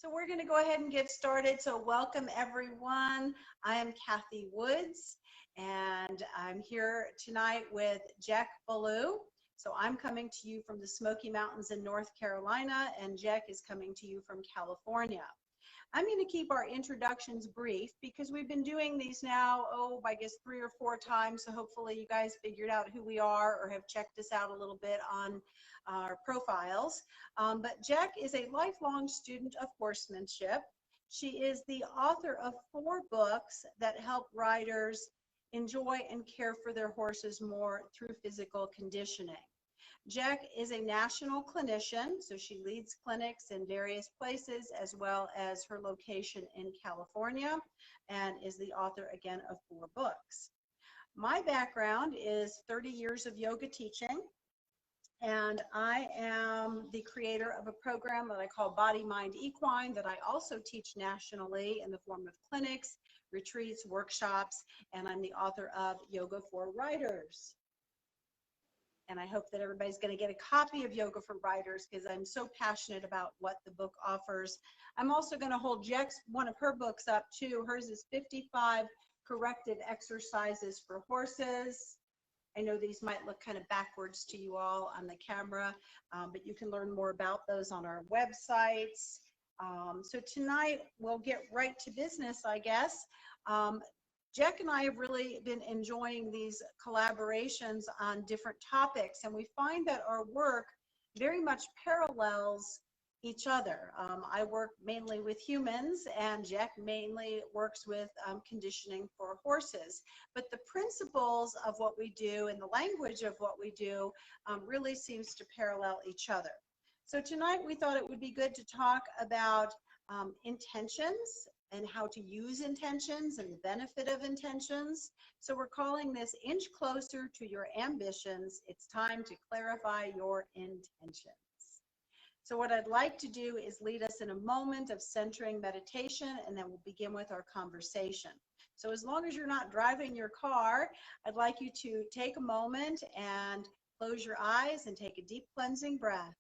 So we're going to go ahead and get started. So welcome everyone. I am Kathy Woods and I'm here tonight with Jack Ballou. So I'm coming to you from the Smoky Mountains in North Carolina and Jack is coming to you from California. I'm going to keep our introductions brief because we've been doing these now, I guess 3 or 4 times. So hopefully you guys figured out who we are or have checked us out a little bit on our profiles. But Jack is a lifelong student of horsemanship. She is the author of 4 books that help riders enjoy and care for their horses more through physical conditioning. Jack is a national clinician, so she leads clinics in various places as well as her location in California, and is the author again of 4 books. My background is 30 years of yoga teaching, and I am the creator of a program that I call Body Mind Equine that I also teach nationally in the form of clinics, retreats, workshops, and I'm the author of Yoga for Riders. And I hope that everybody's going to get a copy of Yoga for Riders because I'm so passionate about what the book offers. I'm also going to hold Jack's one of her books up too. Hers is 55 Corrective Exercises for Horses. I know these might look kind of backwards to you all on the camera, but you can learn more about those on our websites. So tonight we'll get right to business, I guess. Jack and I have really been enjoying these collaborations on different topics, and we find that our work very much parallels each other. I work mainly with humans, and Jack mainly works with conditioning for horses. But the principles of what we do and the language of what we do really seems to parallel each other. So tonight we thought it would be good to talk about intentions and how to use intentions and the benefit of intentions. So we're calling this Inch Closer to Your Ambitions. It's time to clarify your intentions. So what I'd like to do is lead us in a moment of centering meditation, and then we'll begin with our conversation. So as long as you're not driving your car, I'd like you to take a moment and close your eyes and take a deep cleansing breath.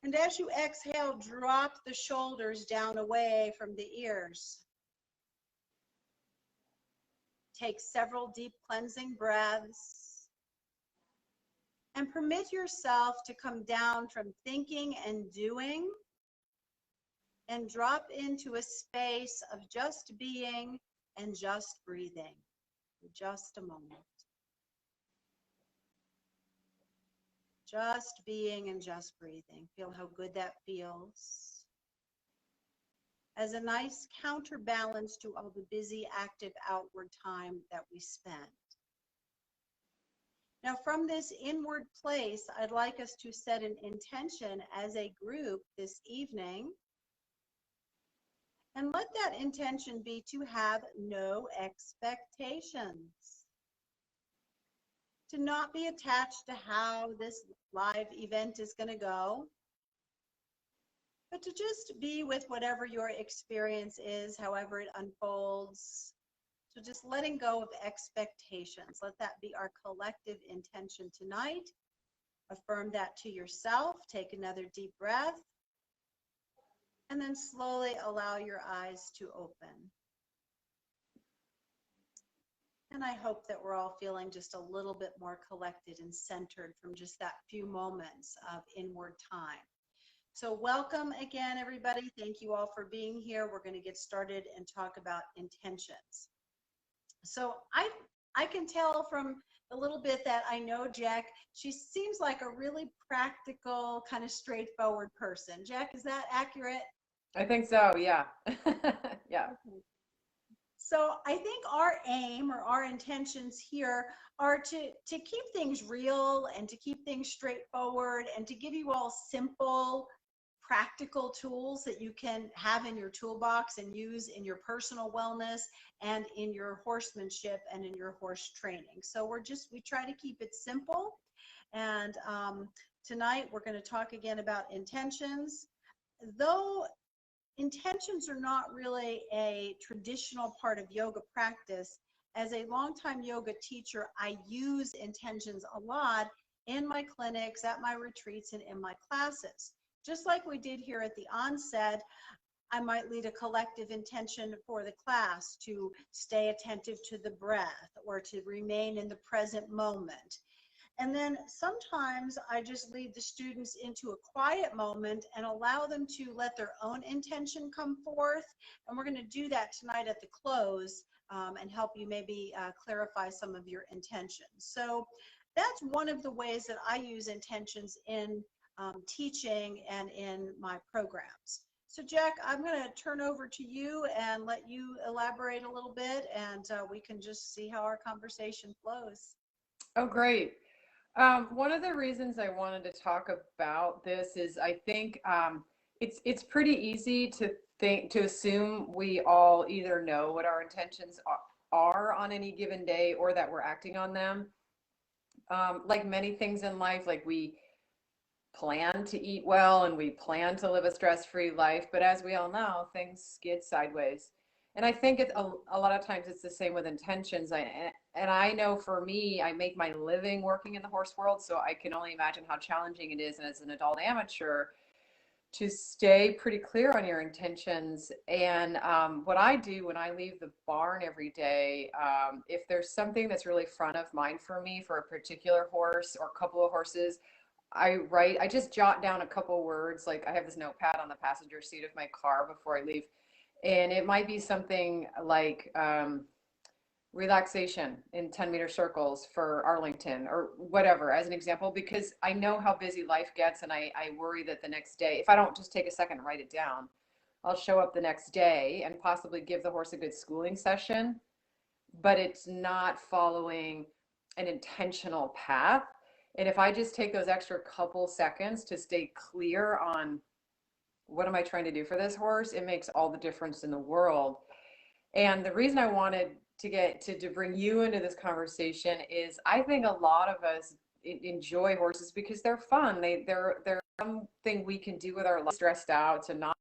And as you exhale, drop the shoulders down away from the ears. Take several deep cleansing breaths. And permit yourself to come down from thinking and doing and drop into a space of just being and just breathing for just a moment. Just being and just breathing. Feel how good that feels. As a nice counterbalance to all the busy, active, outward time that we spend. Now, from this inward place, I'd like us to set an intention as a group this evening. And let that intention be to have no expectations. To not be attached to how this live event is going to go, but to just be with whatever your experience is, however it unfolds. So just letting go of expectations. Let that be our collective intention tonight. Affirm that to yourself. Take another deep breath. And then slowly allow your eyes to open. And I hope that we're all feeling just a little bit more collected and centered from just that few moments of inward time. So welcome again, everybody. Thank you all for being here. We're going to get started and talk about intentions. So I can tell from a little bit that I know Jack, she seems like a really practical, kind of straightforward person. Jack, is that accurate? I think so, yeah. Yeah. So I think our aim or our intentions here are to keep things real and to keep things straightforward and to give you all simple, practical tools that you can have in your toolbox and use in your personal wellness and in your horsemanship and in your horse training. So we try to keep it simple. And tonight we're going to talk again about intentions. Though intentions are not really a traditional part of yoga practice, as a longtime yoga teacher, I use intentions a lot in my clinics, at my retreats, and in my classes. just like we did here at the onset, I might lead a collective intention for the class to stay attentive to the breath or to remain in the present moment. And then sometimes I just lead the students into a quiet moment and allow them to let their own intention come forth. And we're going to do that tonight at the close, and help you maybe clarify some of your intentions. So that's one of the ways that I use intentions in teaching and in my programs. So Jack, I'm going to turn over to you and let you elaborate a little bit, and we can just see how our conversation flows. Oh, great. One of the reasons I wanted to talk about this is I think it's pretty easy to assume we all either know what our intentions are on any given day or that we're acting on them. Like many things in life, like we plan to eat well and we plan to live a stress-free life, but as we all know, things skid sideways. And I think it's a lot of times it's the same with intentions. And I know for me, I make my living working in the horse world, so I can only imagine how challenging it is. And as an adult amateur, to stay pretty clear on your intentions. And what I do when I leave the barn every day, if there's something that's really front of mind for me for a particular horse or a couple of horses, I just jot down a couple words. Like I have this notepad on the passenger seat of my car before I leave. And it might be something like relaxation in 10-meter circles for Arlington or whatever, as an example, because I know how busy life gets. And I worry that the next day, if I don't just take a second and write it down, I'll show up the next day and possibly give the horse a good schooling session, but it's not following an intentional path. And if I just take those extra couple seconds to stay clear on what am I trying to do for this horse, it makes all the difference in the world. And the reason I wanted to get to bring you into this conversation is I think a lot of us enjoy horses because they're fun. They're something we can do with our life stressed out, to not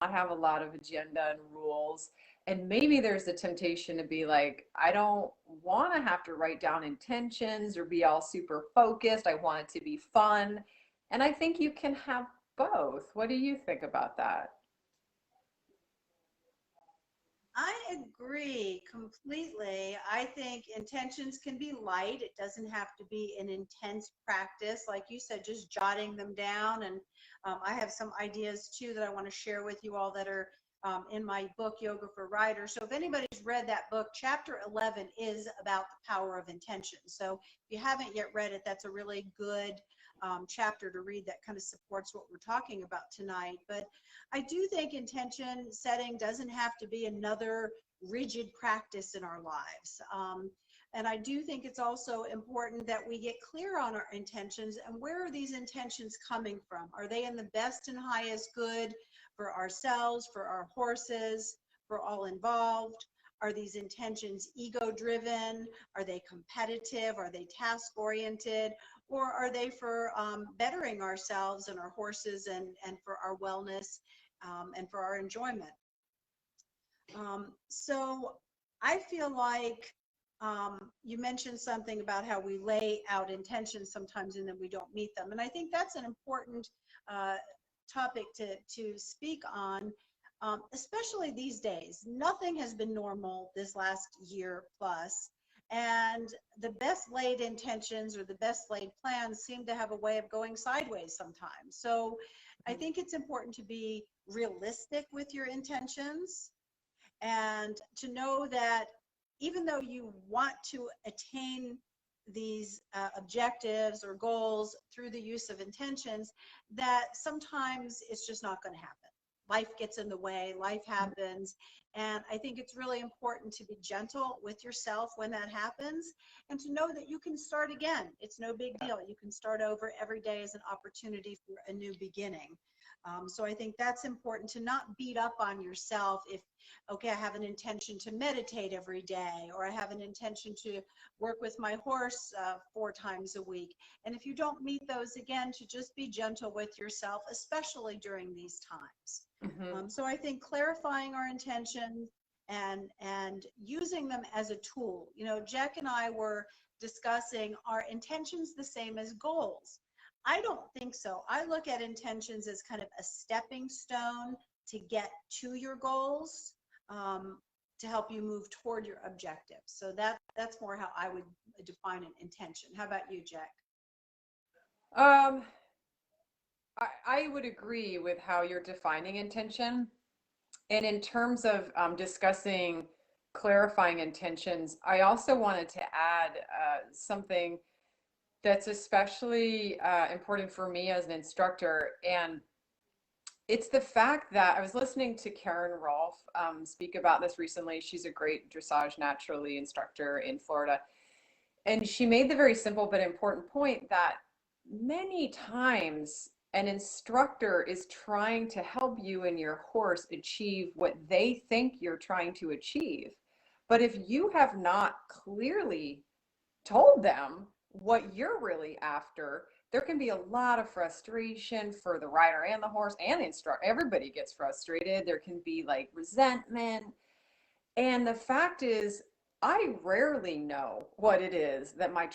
have a lot of agenda and rules. And maybe there's the temptation to be like, I don't want to have to write down intentions or be all super focused. I want it to be fun. And I think you can have both. What do you think about that? I agree completely. I think intentions can be light. It doesn't have to be an intense practice. Like you said, just jotting them down. And I have some ideas too that I want to share with you all that are in my book, Yoga for Riders. So if anybody's read that book, chapter 11 is about the power of intention. So if you haven't yet read it, that's a really good chapter to read that kind of supports what we're talking about tonight. But I do think intention setting doesn't have to be another rigid practice in our lives. And I do think it's also important that we get clear on our intentions and where are these intentions coming from? Are they in the best and highest good for ourselves, for our horses, for all involved? Are these intentions ego driven? Are they competitive? Are they task oriented? Or are they for bettering ourselves and our horses and for our wellness and for our enjoyment? So I feel like you mentioned something about how we lay out intentions sometimes and then we don't meet them. And I think that's an important topic to speak on, especially these days. Nothing has been normal this last year plus. And the best laid intentions or the best laid plans seem to have a way of going sideways sometimes. So I think it's important to be realistic with your intentions and to know that even though you want to attain these objectives or goals through the use of intentions, that sometimes it's just not going to happen. Life gets in the way, life happens. And I think it's really important to be gentle with yourself when that happens and to know that you can start again. It's no big deal. You can start over. Every day is an opportunity for a new beginning. So I think that's important, to not beat up on yourself if, okay, I have an intention to meditate every day, or I have an intention to work with my horse 4 times a week. And if you don't meet those, again, to just be gentle with yourself, especially during these times. So I think clarifying our intentions and using them as a tool. You know, Jack and I were discussing, our intentions the same as goals. I don't think so. I look at intentions as kind of a stepping stone to get to your goals, to help you move toward your objectives. So that's more how I would define an intention. How about you, Jack? Um, I would agree with how you're defining intention. And in terms of discussing clarifying intentions, I also wanted to add something that's especially important for me as an instructor. And it's the fact that I was listening to Karen Rolfe speak about this recently. She's a great dressage naturally instructor in Florida. And she made the very simple but important point that many times an instructor is trying to help you and your horse achieve what they think you're trying to achieve. But if you have not clearly told them what you're really after, there can be a lot of frustration for the rider and the horse and the instructor. Everybody gets frustrated. There can be like resentment. And the fact is, I rarely know what it is that my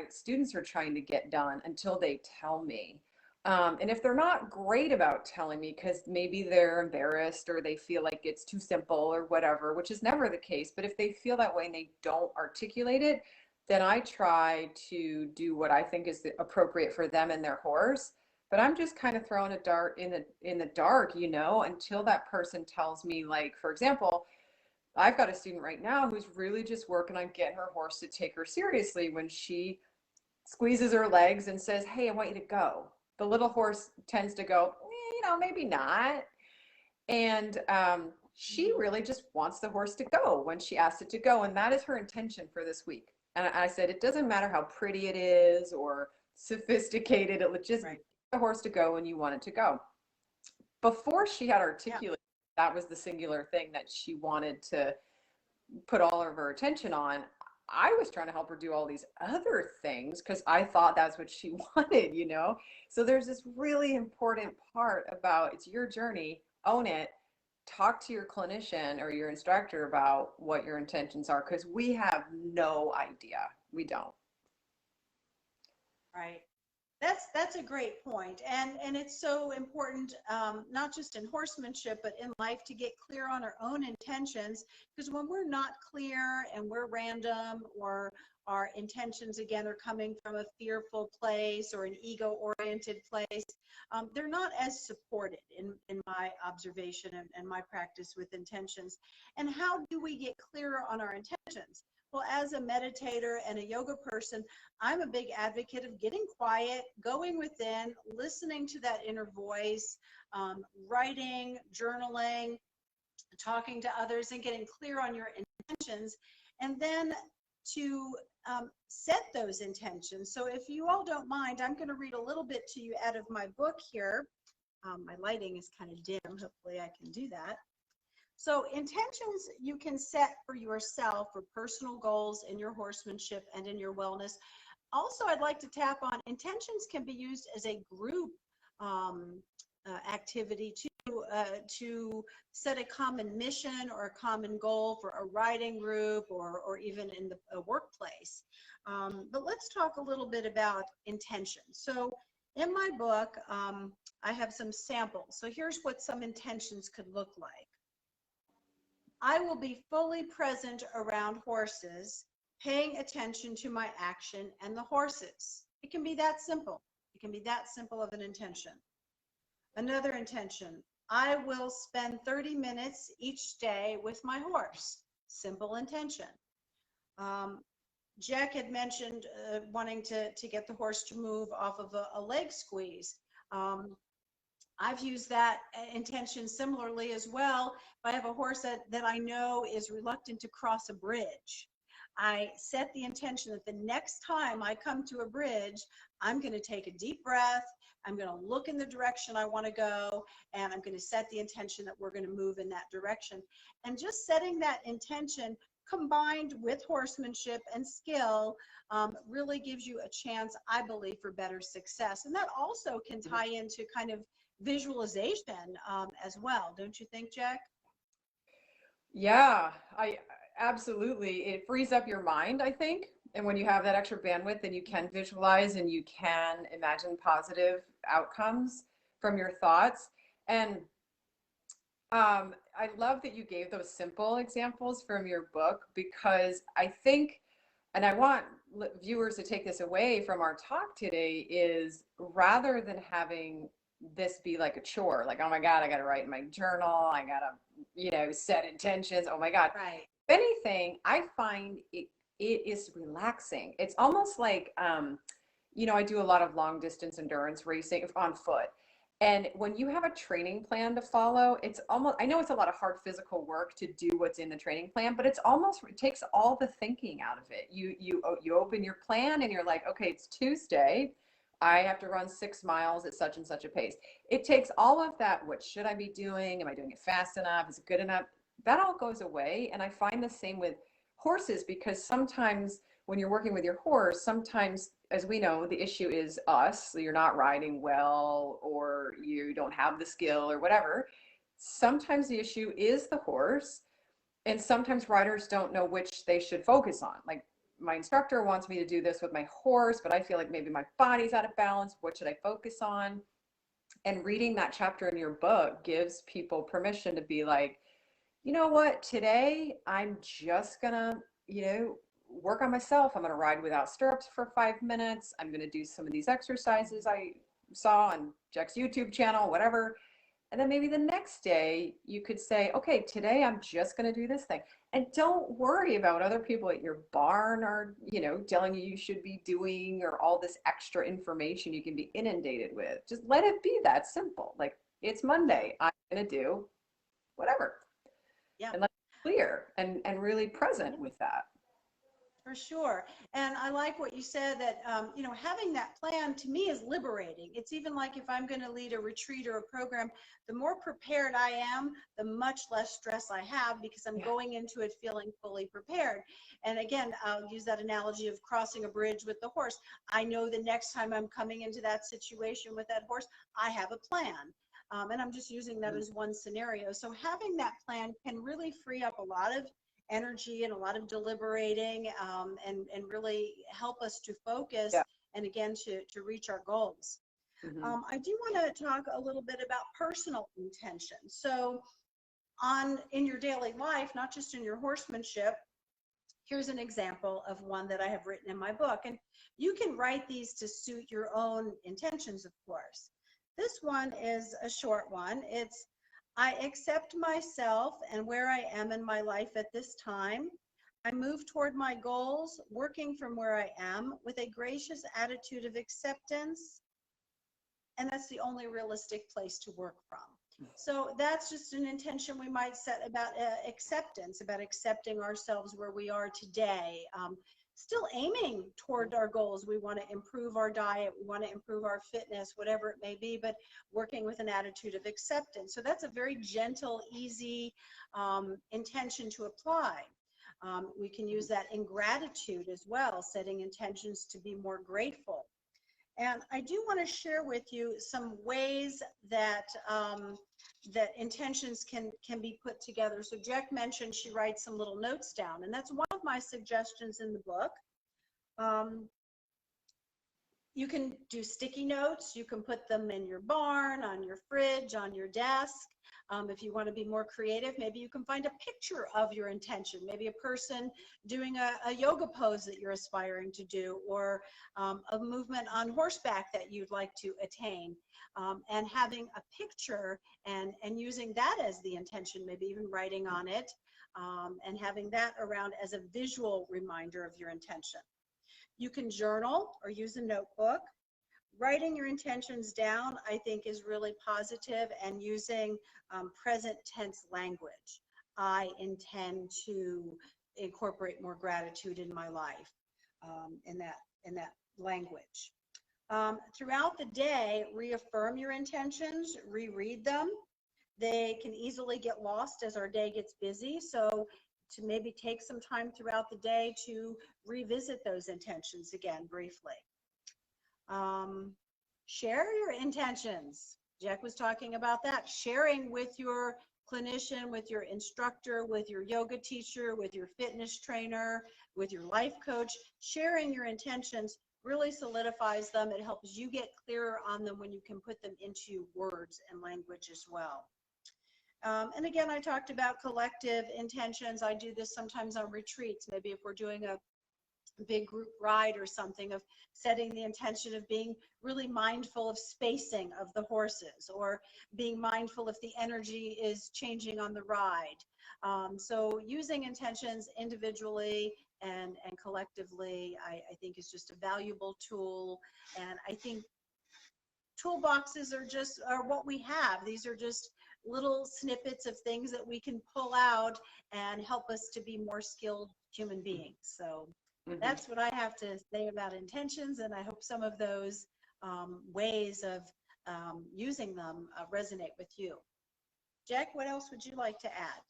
students are trying to get done until they tell me. And if they're not great about telling me because maybe they're embarrassed or they feel like it's too simple or whatever, which is never the case, but if they feel that way and they don't articulate it, then I try to do what I think is appropriate for them and their horse. But I'm just kind of throwing a dart in the dark, until that person tells me, like, for example, I've got a student right now who's really just working on getting her horse to take her seriously when she squeezes her legs and says, "Hey, I want you to go." The little horse tends to go, maybe not. And she really just wants the horse to go when she asks it to go. And that is her intention for this week. And I said, it doesn't matter how pretty it is or sophisticated, it just Right. the horse to go when you want it to go. Before she had Yeah. articulated that was the singular thing that she wanted to put all of her attention on, I was trying to help her do all these other things because I thought that's what she wanted. So there's this really important part about it's your journey, own it, talk to your clinician or your instructor about what your intentions are because we have no idea. We don't. Right. That's a great point, and it's so important, not just in horsemanship but in life, to get clear on our own intentions. Because when we're not clear and we're random, or our intentions again are coming from a fearful place or an ego-oriented place, they're not as supported in my observation and my practice with intentions. And how do we get clearer on our intentions? Well, as a meditator and a yoga person, I'm a big advocate of getting quiet, going within, listening to that inner voice, writing, journaling, talking to others, and getting clear on your intentions, and then to set those intentions. So if you all don't mind, I'm going to read a little bit to you out of my book here. My lighting is kind of dim. Hopefully I can do that. So intentions you can set for yourself for personal goals in your horsemanship and in your wellness. Also, I'd like to tap on intentions can be used as a group activity to set a common mission or a common goal for a riding group, or even in a workplace. But let's talk a little bit about intention. So in my book, I have some samples. So here's what some intentions could look like. I will be fully present around horses, paying attention to my action and the horses. It can be that simple. It can be that simple of an intention. Another intention, I will spend 30 minutes each day with my horse. Simple intention. Jack had mentioned wanting to get the horse to move off of a leg squeeze. I've used that intention similarly as well. If I have a horse that I know is reluctant to cross a bridge, I set the intention that the next time I come to a bridge, I'm going to take a deep breath. I'm going to look in the direction I want to go, and I'm going to set the intention that we're going to move in that direction. And just setting that intention combined with horsemanship and skill really gives you a chance, I believe, for better success. And that also can tie into kind of visualization as well. Don't you think, Jack? Yeah, I absolutely. It frees up your mind, I think, And when you have that extra bandwidth, then you can visualize and you can imagine positive outcomes from your thoughts. And I love that you gave those simple examples from your book, because I think, and I want viewers to take this away from our talk today, is rather than having this be like a chore, like, oh my God, I got to write in my journal, I got to, set intentions. Oh my God. Right. If anything, I find it is relaxing. It's almost like, I do a lot of long distance endurance racing on foot. And when you have a training plan to follow, it's almost, I know it's a lot of hard physical work to do what's in the training plan, but it takes all the thinking out of it. You open your plan and you're like, okay, it's Tuesday. I have to run 6 miles at such and such a pace. It takes all of that. What should I be doing? Am I doing it fast enough? Is it good enough? That all goes away. And I find the same with horses, because sometimes when you're working with your horse, sometimes, as we know, the issue is us. So you're not riding well, or you don't have the skill, or whatever. Sometimes the issue is the horse, and sometimes riders don't know which they should focus on. Like, my instructor wants me to do this with my horse, but I feel like maybe my body's out of balance. What should I focus on? And reading that chapter in your book gives people permission to be like, you know what, today I'm just gonna, work on myself. I'm gonna ride without stirrups for 5 minutes. I'm gonna do some of these exercises I saw on Jack's YouTube channel, whatever. And then maybe the next day you could say, okay, today I'm just gonna do this thing. And don't worry about what other people at your barn are, telling you should be doing, or all this extra information you can be inundated with. Just let it be that simple. Like, it's Monday, I'm gonna do whatever. Yeah. And let's be clear and really present with that. For sure. And I like what you said, that, having that plan to me is liberating. It's even like if I'm going to lead a retreat or a program, the more prepared I am, the much less stress I have, because I'm going into it feeling fully prepared. And again, I'll use that analogy of crossing a bridge with the horse. I know the next time I'm coming into that situation with that horse, I have a plan. And I'm just using that as one scenario. So having that plan can really free up a lot of energy and a lot of deliberating, and really help us to focus, and again to reach our goals. I do want to talk a little bit about personal intention. So in your daily life, not just in your horsemanship, here's an example of one that I have written in my book, and you can write these to suit your own intentions, of course. This one is a short one. It's, I accept myself and where I am in my life at this time. I move toward my goals, working from where I am with a gracious attitude of acceptance. And that's the only realistic place to work from. So that's just an intention we might set about acceptance, about accepting ourselves where we are today. Still aiming toward our goals. We want to improve our diet, we want to improve our fitness, whatever it may be, but working with an attitude of acceptance. So that's a very gentle, easy intention to apply. We can use that in gratitude as well, setting intentions to be more grateful. And I do want to share with you some ways that that intentions can be put together. So Jack mentioned she writes some little notes down, and that's one of my suggestions in the book. You can do sticky notes. You can put them in your barn, on your fridge, on your desk. If you want to be more creative, maybe you can find a picture of your intention, maybe a person doing a yoga pose that you're aspiring to do, or a movement on horseback that you'd like to attain, and having a picture and using that as the intention, maybe even writing on it, and having that around as a visual reminder of your intention. You can journal or use a notebook. Writing your intentions down, I think, is really positive, and using present tense language. I intend to incorporate more gratitude in my life, in that language. Throughout the day, reaffirm your intentions, reread them. They can easily get lost as our day gets busy, so to maybe take some time throughout the day to revisit those intentions again briefly. Share your intentions. Jack was talking about that. Sharing with your clinician, with your instructor, with your yoga teacher, with your fitness trainer, with your life coach. Sharing your intentions really solidifies them. It helps you get clearer on them when you can put them into words and language as well. And again, I talked about collective intentions. I do this sometimes on retreats. Maybe if we're doing a big group ride or something, of setting the intention of being really mindful of spacing of the horses, or being mindful if the energy is changing on the ride. So using intentions individually and collectively, I think is just a valuable tool. And I think toolboxes are what we have. These are just little snippets of things that we can pull out and help us to be more skilled human beings. So that's what I have to say about intentions, and I hope some of those ways of using them resonate with you. Jack, what else would you like to add?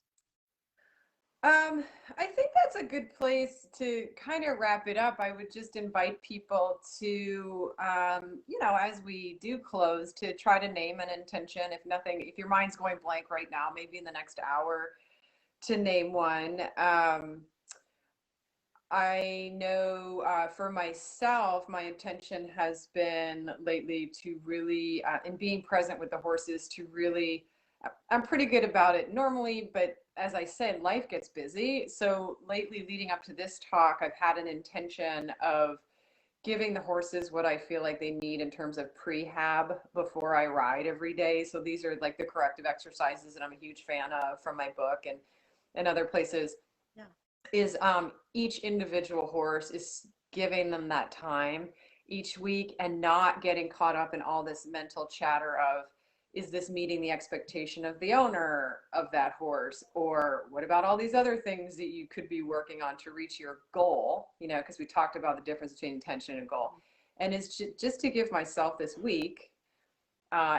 I think that's a good place to kind of wrap it up. I would just invite people to, as we do close, to try to name an intention. If your mind's going blank right now, maybe in the next hour, to name one. I know for myself, my intention has been lately to really, in being present with the horses, to really, I'm pretty good about it normally, but as I said, life gets busy. So lately, leading up to this talk, I've had an intention of giving the horses what I feel like they need in terms of prehab before I ride every day. So these are like the corrective exercises that I'm a huge fan of from my book and other places. Yeah. Is each individual horse is giving them that time each week and not getting caught up in all this mental chatter of, is this meeting the expectation of the owner of that horse? Or what about all these other things that you could be working on to reach your goal? Because we talked about the difference between intention and goal. And it's just to give myself this week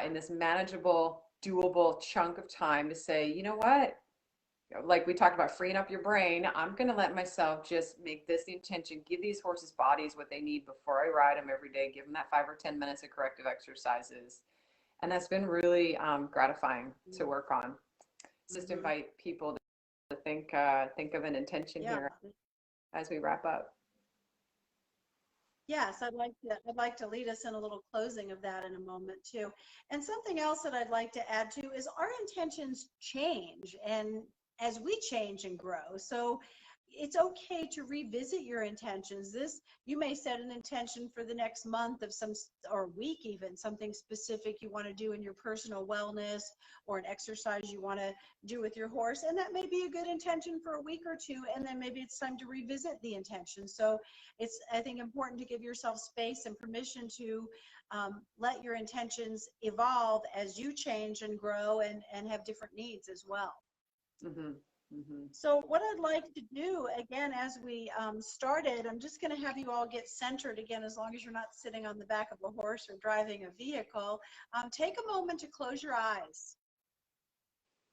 in this manageable, doable chunk of time to say, you know what? Like we talked about freeing up your brain, I'm going to let myself just make this the intention, give these horses' bodies what they need before I ride them every day, give them that 5 or 10 minutes of corrective exercises. And that's been really gratifying to work on. Just invite people to think of an intention here as we wrap up. Yes, I'd like to lead us in a little closing of that in a moment too. And something else that I'd like to add to is our intentions change, and as we change and grow. So it's okay to revisit your intentions. You may set an intention for the next month of or week, even something specific you want to do in your personal wellness, or an exercise you want to do with your horse. And that may be a good intention for a week or two. And then maybe it's time to revisit the intention. So it's, I think, important to give yourself space and permission to let your intentions evolve as you change and grow and have different needs as well. So what I'd like to do, again, as we started, I'm just going to have you all get centered again, as long as you're not sitting on the back of a horse or driving a vehicle. Take a moment to close your eyes.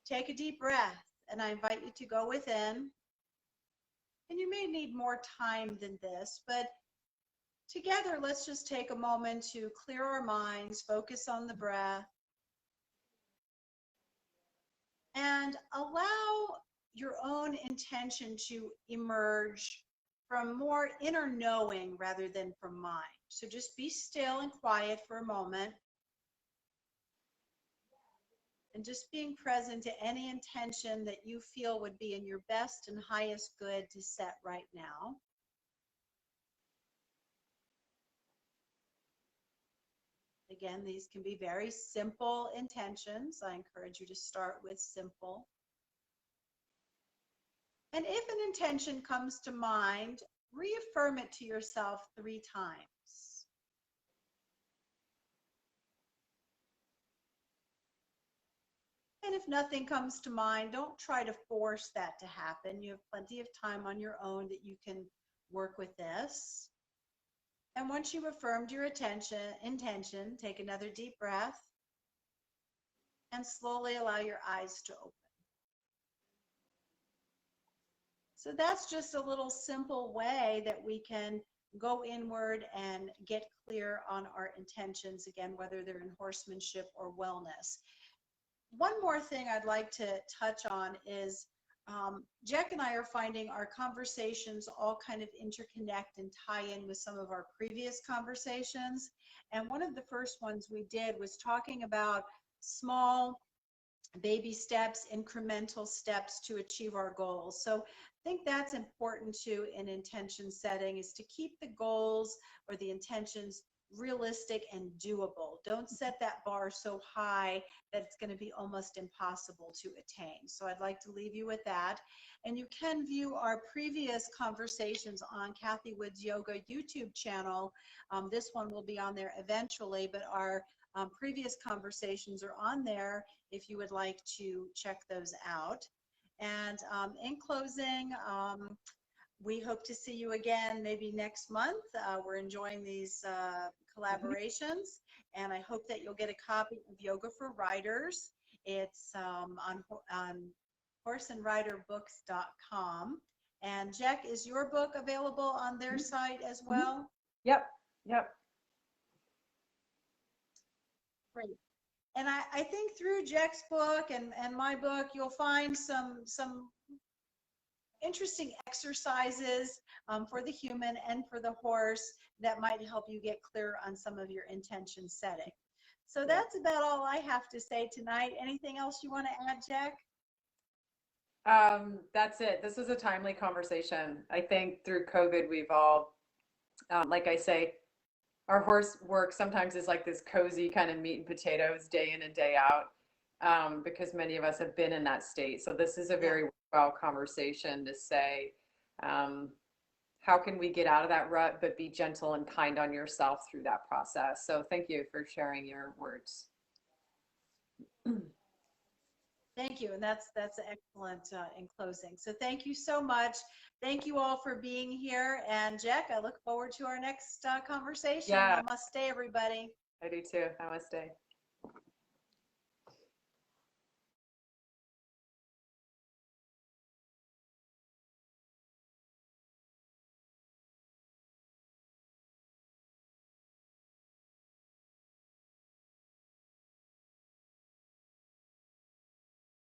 Take a deep breath, and I invite you to go within. And you may need more time than this, but together, let's just take a moment to clear our minds, focus on the breath, and allow your own intention to emerge from more inner knowing rather than from mind. So just be still and quiet for a moment, and just being present to any intention that you feel would be in your best and highest good to set right now. Again, these can be very simple intentions. I encourage you to start with simple. And if an intention comes to mind, reaffirm it to yourself 3 times. And if nothing comes to mind, don't try to force that to happen. You have plenty of time on your own that you can work with this. And once you've affirmed your intention, take another deep breath and slowly allow your eyes to open. So that's just a little simple way that we can go inward and get clear on our intentions, again, whether they're in horsemanship or wellness. One more thing I'd like to touch on is Jack and I are finding our conversations all kind of interconnect and tie in with some of our previous conversations. And one of the first ones we did was talking about small baby steps, incremental steps to achieve our goals. So I think that's important too in intention setting, is to keep the goals or the intentions realistic and doable. Don't set that bar so high that it's going to be almost impossible to attain. So I'd like to leave you with that. And you can view our previous conversations on Kathy Woods Yoga YouTube channel. This one will be on there eventually, but our previous conversations are on there if you would like to check those out. And in closing, we hope to see you again maybe next month. We're enjoying these collaborations, and I hope that you'll get a copy of Yoga for Riders. It's on horseandriderbooks.com. And Jack, is your book available on their site as well? Yep, yep. Great. And I think through Jack's book and my book, you'll find some interesting exercises for the human and for the horse that might help you get clear on some of your intention setting. So that's about all I have to say tonight. Anything else you want to add, Jack? That's it. This was a timely conversation. I think through COVID, we've all, like I say, our horse work sometimes is like this cozy kind of meat and potatoes day in and day out, because many of us have been in that state. So this is a very worthwhile conversation to say, how can we get out of that rut, but be gentle and kind on yourself through that process? So thank you for sharing your words. Thank you, and that's excellent in closing. So thank you so much. Thank you all for being here. And Jack, I look forward to our next conversation. Yeah. Namaste, everybody. I do too. Namaste.